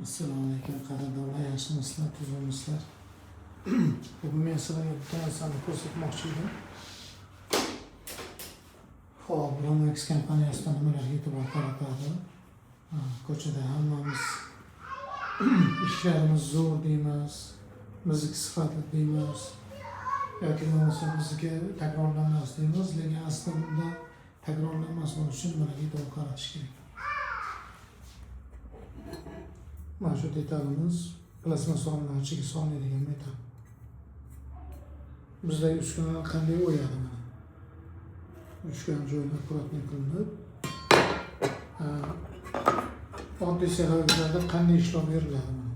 Assalomu alaykum qadrdonlar, yaxshimisizlar, tuzukmisizlar? Bugun men sizlarga bitta narsani ko'rsatmoqchi edim. Hop, Romax kompaniyasidan nimalarga e'tibor qaratadi? Ko'chada hammamiz ishlarimiz zo'r deymiz, bizniki sifatli deymiz, yoki bo'lmasa bizga takrorlanmas deymiz, lekin aslida bunda takrorlanmas bo'lish uchun nimalarga e'tibor qaratish kerak? Mana shu detalimiz plastmas o'rnlar ichiga solinadigan metal. Bizdagi uskunalar qanday o'yadi mana? Uskuna joylar akkuratlik qilinib, oddiy seravizlarda qanday ishlov beriladi mana?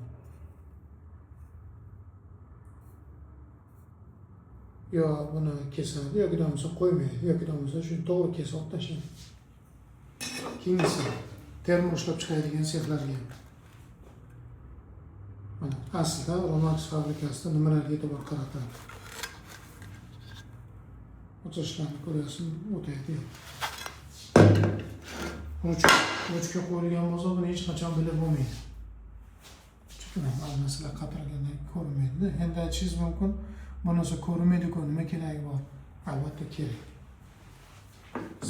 Yo buni kesadi, yoki bo'lmasa qo'ymaydi, yoki bo'lmasa shuni to'g'ri kesib tashlaydi. Keyingisi termos ishlab chiqadigan sexlarga. Aslida Romax fabrikasida nimalarga e'tibor qaratadi? O'tirishlarni ko'ryapsizmi? O'taydi. Ruchka qo'yilgan bo'lsa, buni hech qachon bilib bo'lmaydi. Chunki narsalar qatirgandan ko'rinmaydi. Endi aytishingiz mumkin, bu narsa ko'rinmaydi-ku, nima keragi bor? Albatta kerak.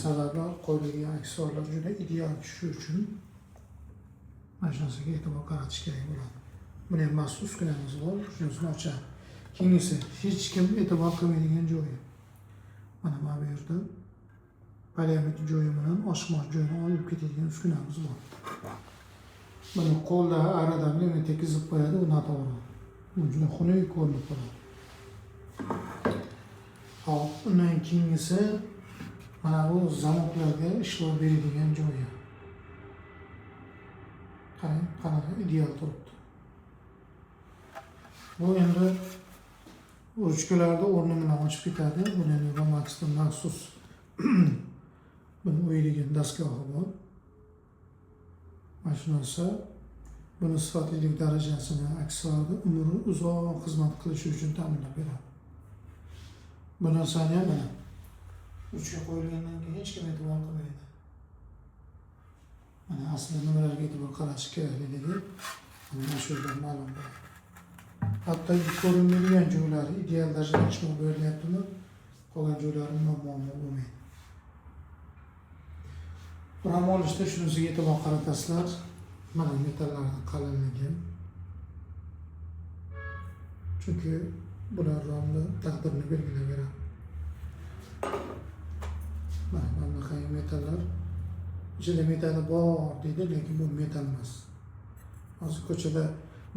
Sababi qo'yilgan aksessuarlar juda ideal tushishi uchun mana shu narsaga e'tibor qaratish kerak bo'ladi. Buni ham maxsus uskunamiz bor, shunisini ochadi. Keyingisi hech kim e'tibor qilmaydigan joyi. Mana bu yerda poliamid joyi bilan oshmoq joyini olib ketadigan uskunamiz bor. Buni qo'lda aradan limit tekizib qo'yadi, u noto'g'ri. Bu juda xunuk ko'rinib qoladi. Hop, undan keyingisi mana bu zamoklarga ishlov beradigan joyi. Qarang, qanaqa ideal turibdi. Bu endi ruchkalarda o'rni bilan ochib ketadi. Buni Romax'da maxsus buni o'yilgan dastgohi bor. Mana shu narsa buni sifatlilik darajasini aksarida umri uzoq xizmat qilishi uchun ta'minlab beradi. Bu narsani ham mana ruchka qo'yilgandan keyin hech kim e'tibor qilmaydi. Mana aslida nimalarga e'tibor qaratish kerakligi mana shu yerda ma'lum bo'ladi. Hatto ko'rinmaydigan joylari ideal darajada ishlov berilyaptimi, qolgan joylari muammo bo'lmaydi. Ram olishda shunisiga e'tibor qaratasizlar. Mana metallarning qalinligi. Chunki bular romni taqdirini belgilab beradi. Mana bunaqa metallar ichida metali bor deydi, lekin bu metal emas. Hozir ko'chada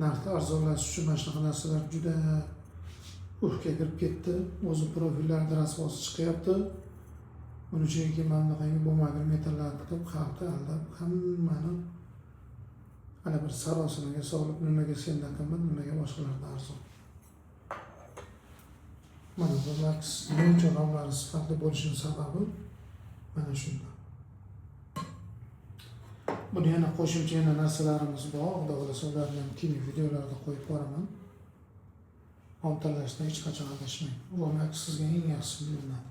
narxi arzonlashish uchun mana shunaqa narsalar juda urfga kirib ketdi. O'zi profillarida rasvosi chiqyapti. Buning uchun mana bunaqangi bo'lmagan metallar qilib, xalqni aldab, hammani ana bir sarosimaga solib, nimaga sendan qimmat, nimaga boshqalardan arzon. Mana bu Romax nechun romlari sifatli bo'lishining sababi mana shunda. Buni yana qo'shimcha narsalarimiz bor. Xudo xolasa ularni ham keyingi videolarda qo'yib boraman. Ham tanlashda hech qachon adashmang. Romax sizga eng yaxshisini yo'llaydi.